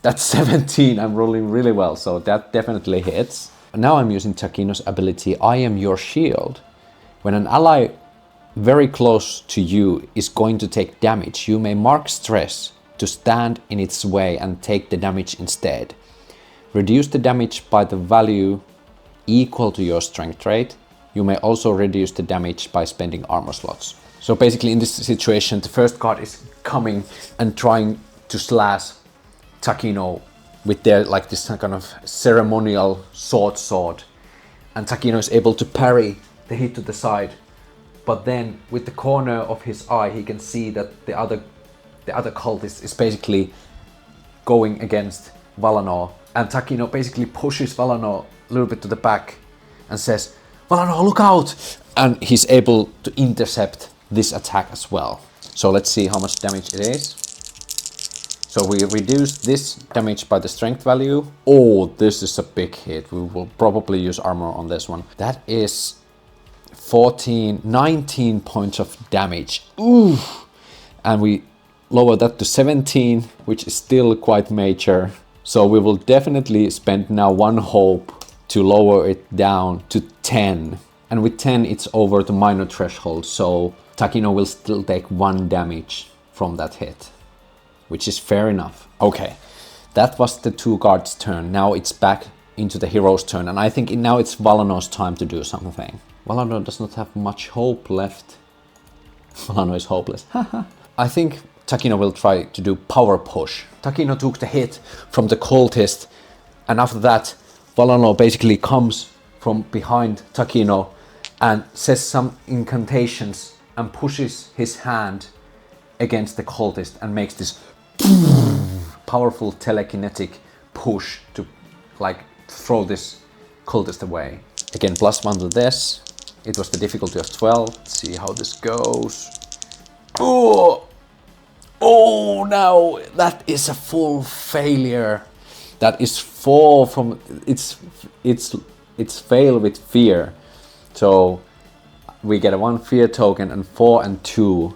A: That's 17, I'm rolling really well, so that definitely hits. Now I'm using Takino's ability, I am your shield. When an ally very close to you is going to take damage, you may mark stress to stand in its way and take the damage instead. Reduce the damage by the value equal to your strength rate. You may also reduce the damage by spending armor slots. So basically in this situation, the first guard is coming and trying to slash Takino with their like this kind of ceremonial sword. And Takino is able to parry the hit to the side. But then with the corner of his eye, he can see that the other cultist is basically going against Valanor. And Takino basically pushes Valanor a little bit to the back and says, Valanor, look out! And he's able to intercept this attack as well. So let's see how much damage it is. So we reduce this damage by the strength value. Oh, this is a big hit. We will probably use armor on this one. That is 19 points of damage. Ooh! And we lower that to 17, which is still quite major. So we will definitely spend now 1 hope to lower it down to 10. And with 10 it's over the minor threshold, so Takino will still take 1 damage from that hit, which is fair enough. Okay, that was the 2 guards' turn. Now it's back into the hero's turn, and I think now it's Valanor's time to do something. Valanor does not have much hope left. Valanor is hopeless. I think Takino will try to do power push. Takino took the hit from the cultist, and after that Valanor basically comes from behind Takino and says some incantations and pushes his hand against the cultist and makes this powerful telekinetic push to like throw this cultist away. Again, +1 to this. It was the difficulty of 12. Let's see how this goes. Oh! Oh, no, that is a full failure. That is 4 from it's fail with fear. So we get a 1 fear token, and 4 and 2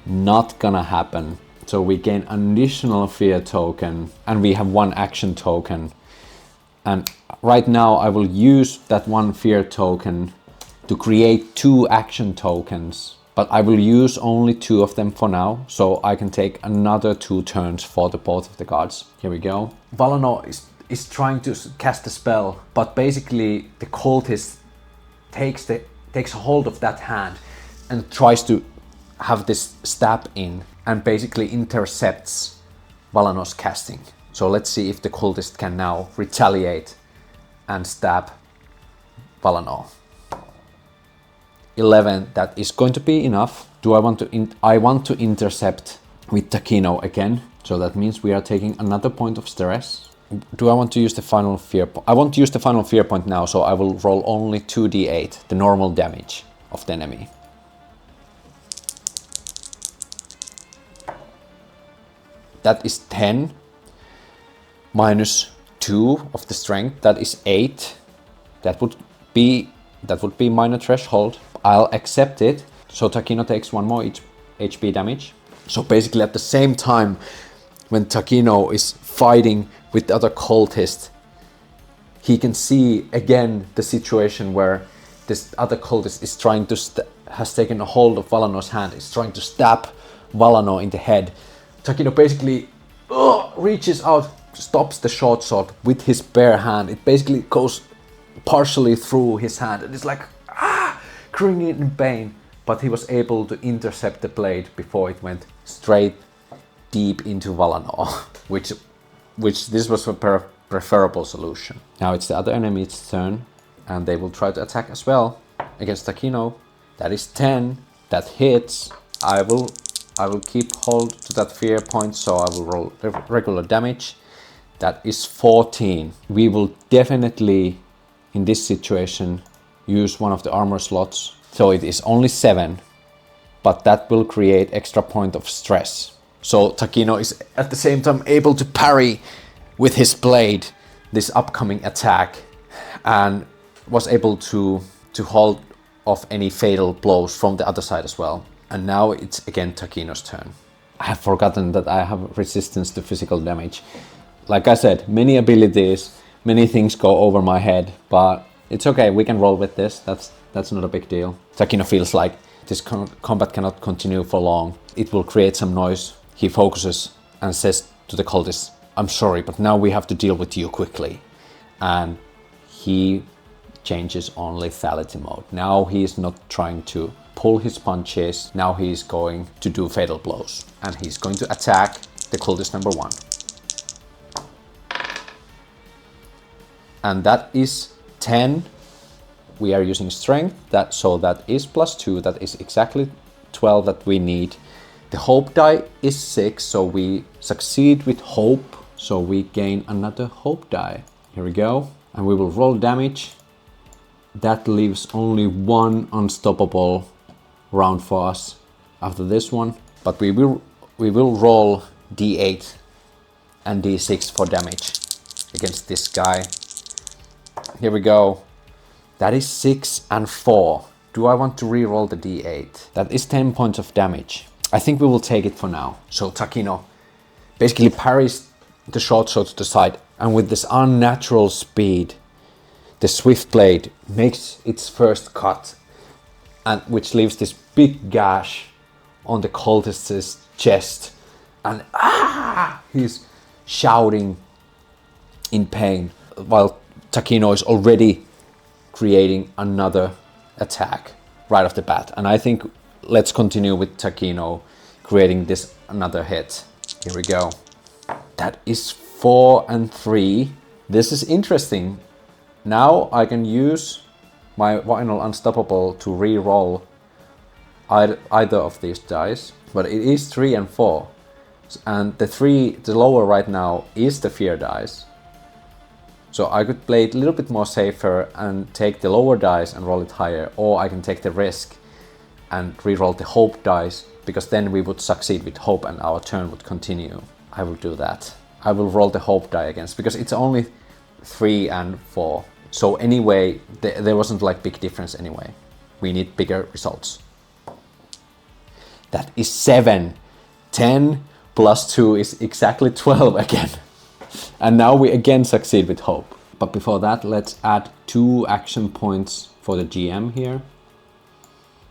A: not gonna happen. So we gain an additional fear token, and we have 1 action token. And right now I will use that 1 fear token to create 2 action tokens. But I will use only 2 of them for now, so I can take another 2 turns for both of the guards. Here we go. Valanor is trying to cast a spell, but basically the cultist takes a hold of that hand and tries to have this stab in and basically intercepts Valanor's casting. So let's see if the cultist can now retaliate and stab Valanor. 11, that is going to be enough. I want to intercept with Takino again, so that means we are taking another point of stress. Do I want to use the final fear point? I want to use the final fear point now, so I will roll only 2d8, the normal damage of the enemy. That is 10 minus 2 of the strength, that is 8. That would be minor threshold. I'll accept it. So Takino takes 1 more HP damage. So basically at the same time when Takino is fighting with the other cultist, he can see again the situation where this other cultist is trying to has taken a hold of Valanor's hand, is trying to stab Valanor in the head. Takino basically reaches out, stops the short sword with his bare hand. It basically goes partially through his hand and it's like crying in pain. But he was able to intercept the blade before it went straight deep into Valanor, which this was a preferable solution. Now it's the other enemy's turn, and they will try to attack as well against Takino. That is 10. That hits. I will keep hold to that fear point, so I will roll regular damage. That is 14. We will definitely, in this situation, use one of the armor slots. So it is only 7, but that will create extra point of stress. So Takino is at the same time able to parry with his blade this upcoming attack and was able to hold off any fatal blows from the other side as well. And now it's again Takino's turn. I have forgotten that I have resistance to physical damage. Like I said, many abilities, many things go over my head, but it's okay, we can roll with this. That's not a big deal. Takino feels like this combat cannot continue for long. It will create some noise. He focuses and says to the cultists, I'm sorry, but now we have to deal with you quickly. And he changes on lethality mode. Now he is not trying to pull his punches. Now he is going to do fatal blows. And he's going to attack the cultist number 1. And that is 10. We are using strength, so that is +2, that is exactly 12 that we need. The hope die is 6, so we succeed with hope, so we gain another hope die. Here we go, and we will roll damage. That leaves only 1 unstoppable round for us after this one, but we will roll d8 and d6 for damage against this guy. Here we go. That is 6 and 4. Do I want to re-roll the d8? That is 10 points of damage. I think we will take it for now. So Takino basically parries the short sword to the side, and with this unnatural speed, the swift blade makes its first cut, and which leaves this big gash on the cultist's chest, and he's shouting in pain, while Takino is already creating another attack right off the bat. And I think let's continue with Takino creating this another hit. Here we go. That is 4 and 3. This is interesting. Now I can use my Vinyl Unstoppable to re-roll either of these dice, but it is 3 and 4. And the lower right now is the fear dice. So I could play it a little bit more safer and take the lower dice and roll it higher, or I can take the risk and re-roll the hope dice, because then we would succeed with hope and our turn would continue. I will do that. I will roll the hope die against, because it's only 3 and 4. So anyway, there wasn't like big difference anyway. We need bigger results. That is 7. 10 plus 2 is exactly 12 again. And now we again succeed with hope. But before that, let's add 2 action points for the GM here,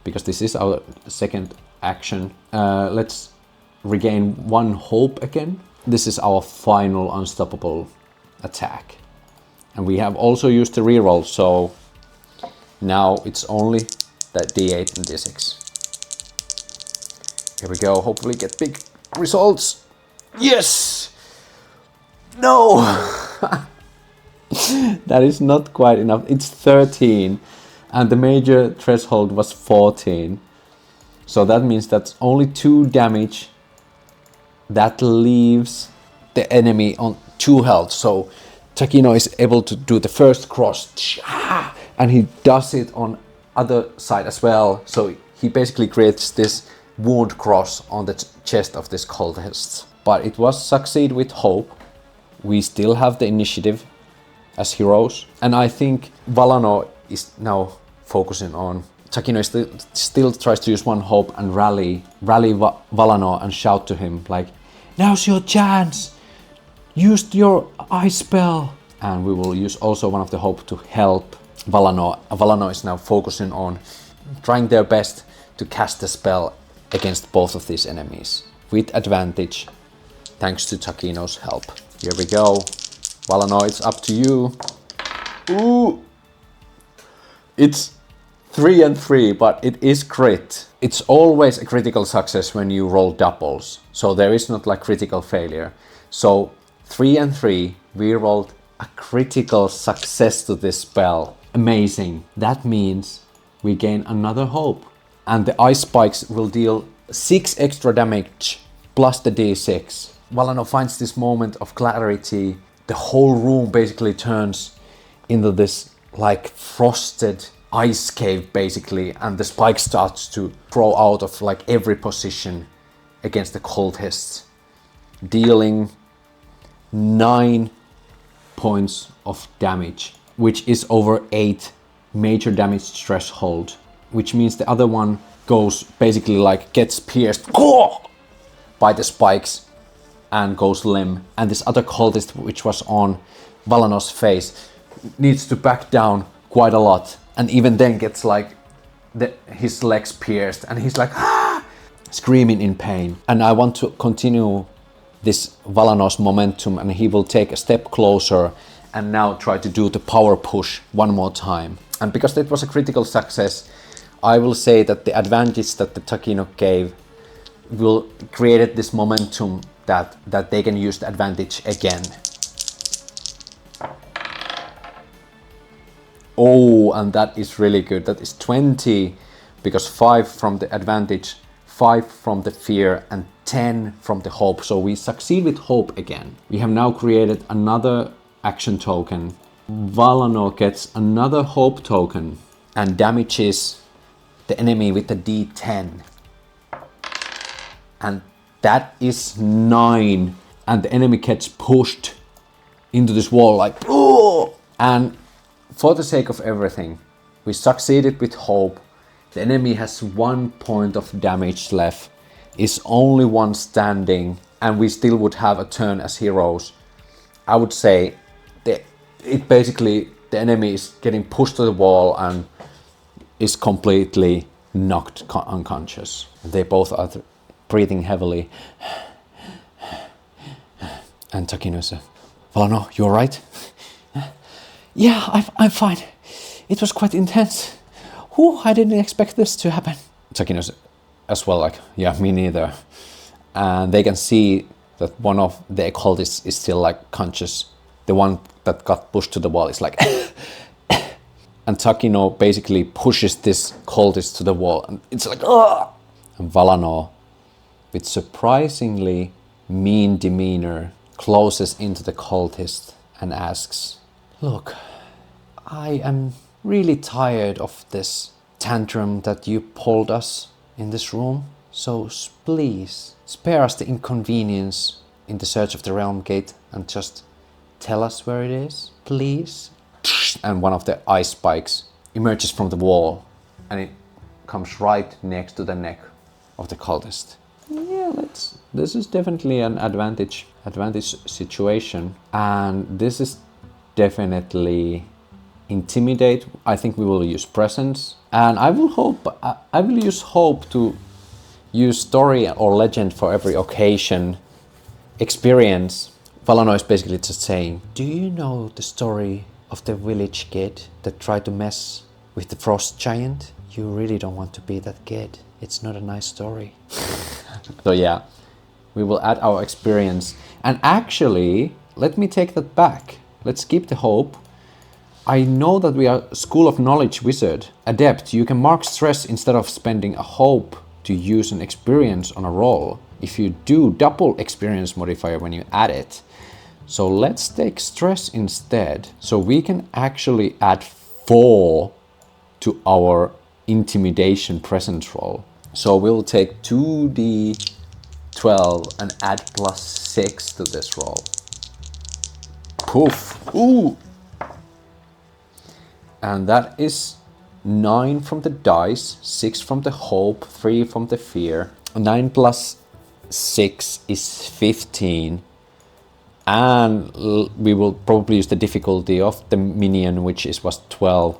A: because this is our second action. Let's regain 1 hope again. This is our final unstoppable attack. And we have also used the reroll, so now it's only that d8 and d6. Here we go, hopefully get big results. Yes! No! That is not quite enough. It's 13 and the major threshold was 14. So that means that's only 2 damage. That leaves the enemy on 2 health. So Takino is able to do the first cross, and he does it on other side as well. So he basically creates this wound cross on the chest of this cultist. But it was succeed with hope. We still have the initiative as heroes, and I think Valanor is now focusing on Takino. Still tries to use 1 hope and rally Valanor and shout to him like, "Now's your chance! Use your ice spell!" And we will use also 1 of the hope to help Valanor. Valanor is now focusing on trying their best to cast the spell against both of these enemies with advantage, thanks to Takino's help. Here we go. Valanor, it's up to you. Ooh! It's 3 and 3, but it is crit. It's always a critical success when you roll doubles. So there is not like critical failure. So 3 and 3, we rolled a critical success to this spell. Amazing. That means we gain another hope. And the ice spikes will deal 6 extra damage plus the d6. Valanor finds this moment of clarity. The whole room basically turns into this like frosted ice cave basically, and the spike starts to throw out of like every position against the cultists, dealing 9 points of damage, which is over 8 major damage threshold, which means the other one goes basically like gets pierced by the spikes and goes limp, and this other cultist which was on Valanor's face needs to back down quite a lot, and even then gets like his legs pierced and he's like screaming in pain. And I want to continue this Valanor's momentum, and he will take a step closer and now try to do the power push one more time. And because it was a critical success, I will say that the advantage that the Takino gave will create this momentum that they can use the advantage again. Oh, and that is really good. That is 20, because 5 from the advantage, 5 from the fear, and 10 from the hope. So we succeed with hope again. We have now created another action token. Valanor gets another hope token and damages the enemy with a d10. And that is 9. And the enemy gets pushed into this wall like, oh! And for the sake of everything, we succeeded with hope. The enemy has 1 point of damage left, is only one standing, and we still would have a turn as heroes. I would say that the enemy is getting pushed to the wall and is completely knocked unconscious. They both are breathing heavily. And Takino says, Valanor, you alright? Yeah, I'm fine. It was quite intense. Whew, I didn't expect this to happen. Takino as well, like, yeah, me neither. And they can see that one of the occultists is still like conscious. The one that got pushed to the wall is like and Takino basically pushes this cultist to the wall, and it's like ugh! And Valanor, with surprisingly mean demeanor, closes into the cultist and asks, look, I am really tired of this tantrum that you pulled us in this room, so please spare us the inconvenience in the search of the realm gate and just tell us where it is, please. And one of the ice spikes emerges from the wall, and it comes right next to the neck of the cultist. Yeah, this is definitely an advantage situation, and this is definitely intimidate. I think we will use presence, and I will use hope to use story or legend for every occasion. Experience. Valanor is basically just saying, do you know the story of the village kid that tried to mess with the frost giant? You really don't want to be that kid. It's not a nice story. So yeah, we will add our experience. And actually, let me take that back. Let's keep the hope. I know that we are School of Knowledge wizard. Adept, you can mark stress instead of spending a hope to use an experience on a roll. If you do, double experience modifier when you add it. So let's take stress instead. So we can actually add 4 to our intimidation presence roll. So we'll take 2d12 and add +6 to this roll. Poof. Ooh. And that is 9 from the dice, 6 from the hope, 3 from the fear. 9 plus 6 is 15. And we will probably use the difficulty of the minion, which was 12.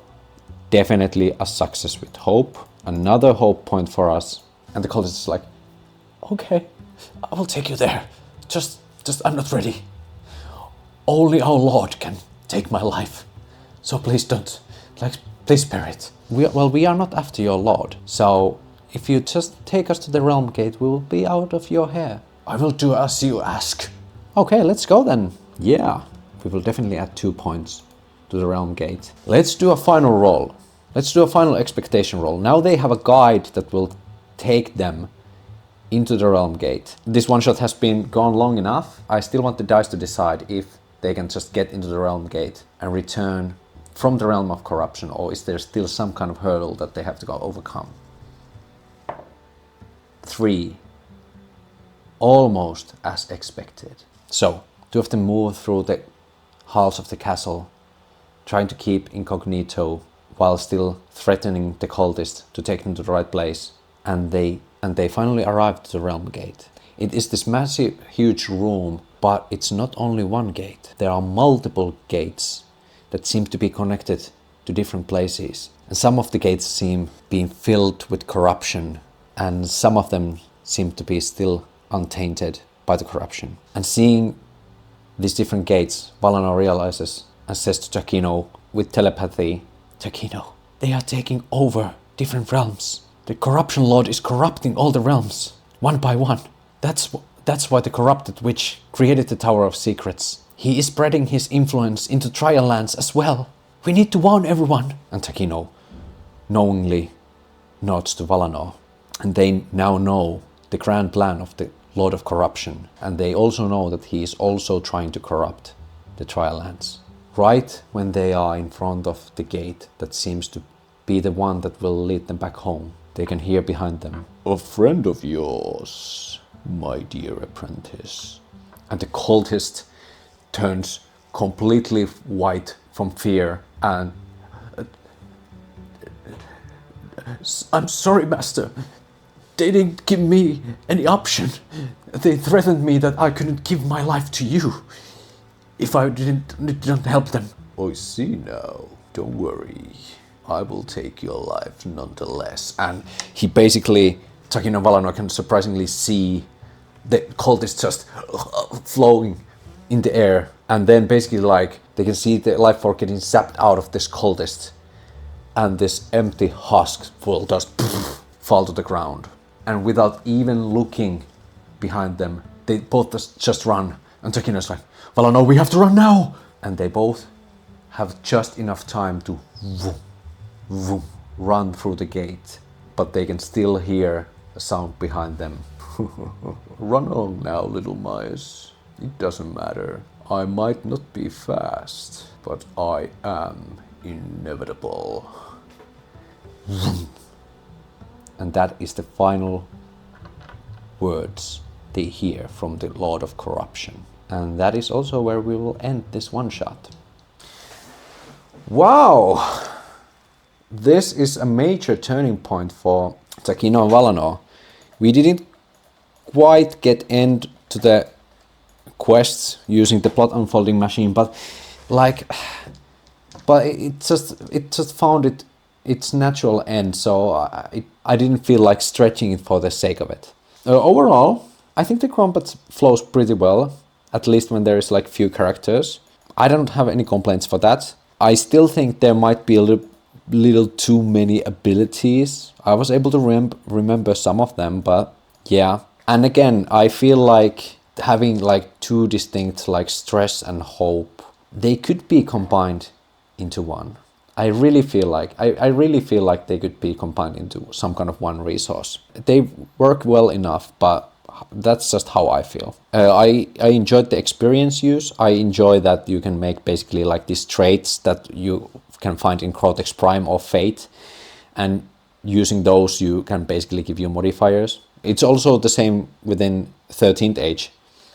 A: Definitely a success with hope. Another hope point for us. And the cultist is like, okay, I will take you there. Just I'm not ready. Only our Lord can take my life. So please don't, please spare it. We are not after your Lord. So if you just take us to the realm gate, we will be out of your hair. I will do as you ask. Okay, let's go then. Yeah, we will definitely add 2 points to the realm gate. Let's do a final roll. Let's do a final expectation roll. Now they have a guide that will take them into the realm gate. This one shot has been gone long enough. I still want the dice to decide if they can just get into the realm gate and return from the realm of corruption, or is there still some kind of hurdle that they have to go overcome? 3. Almost as expected. So, 2 of them move through the halls of the castle, trying to keep incognito while still threatening the cultist to take them to the right place, and they finally arrive to the realm gate. It is this massive, huge room, but it's not only one gate. There are multiple gates that seem to be connected to different places. And some of the gates seem being filled with corruption, and some of them seem to be still untainted by the corruption. And seeing these different gates, Valanor realizes and says to Takino with telepathy, Takino, they are taking over different realms. The corruption lord is corrupting all the realms, one by one. That's why the corrupted witch created the Tower of Secrets. He is spreading his influence into Trial Lands as well. We need to warn everyone. And Takino knowingly nods to Valanor. And they now know the grand plan of the Lord of Corruption. And they also know that he is also trying to corrupt the Trial Lands. Right when they are in front of the gate that seems to be the one that will lead them back home, they can hear behind them, a friend of yours, my dear apprentice. And the cultist turns completely white from fear and... I'm sorry, master. They didn't give me any option. They threatened me that I couldn't give my life to you if I didn't help them. I see now. Don't worry. I will take your life nonetheless. And he basically, Takino and Valanor can surprisingly see the cultist just flowing in the air. And then basically like, they can see the life force getting zapped out of this cultist. And this empty husk will just fall to the ground. And without even looking behind them, they both just run. And Takino's like, Valanor, we have to run now! And they both have just enough time to run through the gate. But they can still hear a sound behind them. Run on now, little mice. It doesn't matter. I might not be fast, but I am inevitable. And that is the final words they hear from the Lord of Corruption. And that is also where we will end this one shot. Wow! This is a major turning point for Takino and Valanor. We didn't quite get end to the quests using the plot unfolding machine, but it just found its natural end, so I didn't feel like stretching it for the sake of it. Overall, I think the combat flows pretty well, at least when there is like few characters. I don't have any complaints for that. I still think there might be a little too many abilities. I was able to remember some of them, but yeah. And again, I feel like having like two distinct like stress and hope, they could be combined into one. I really feel like they could be combined into some kind of one resource. They work well enough, but that's just how I feel. I enjoyed the experience use. I enjoy that you can make basically like these traits that you can find in Cortex Prime or Fate, and using those you can basically give you modifiers. It's also the same within 13th Age,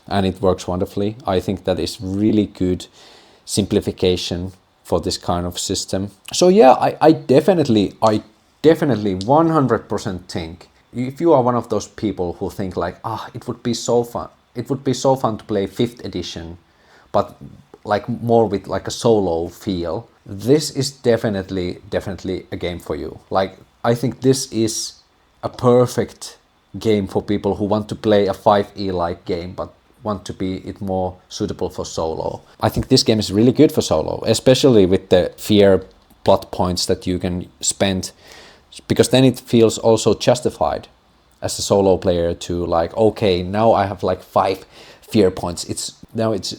A: and it works wonderfully. I think that is really good simplification for this kind of system. So yeah, I definitely 100% think, if you are one of those people who think like, it would be so fun to play 5th edition, but like more with like a solo feel, this is definitely a game for you. Like, I think this is a perfect game for people who want to play a 5e like game, but want to be it more suitable for solo. I think this game is really good for solo, especially with the fear plot points that you can spend, because then it feels also justified as a solo player to like, okay, now I have like 5 fear points. It's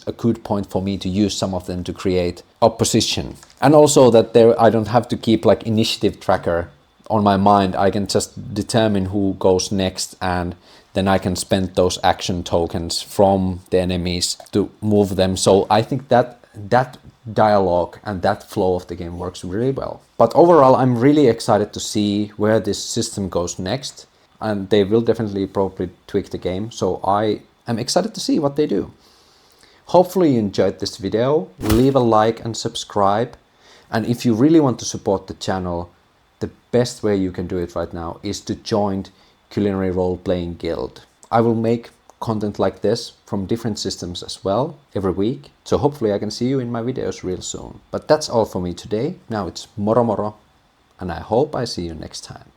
A: a good point for me to use some of them to create opposition. And also that I don't have to keep like initiative tracker on my mind. I can just determine who goes next, and then I can spend those action tokens from the enemies to move them. So I think that dialogue and that flow of the game works really well. But overall, I'm really excited to see where this system goes next, and they will definitely probably tweak the game. So I am excited to see what they do. Hopefully you enjoyed this video. Leave a like and subscribe. And if you really want to support the channel, the best way you can do it right now is to join Culinary Role Playing Guild. I will make content like this from different systems as well every week. So hopefully I can see you in my videos real soon. But that's all for me today. Now it's moro moro, and I hope I see you next time.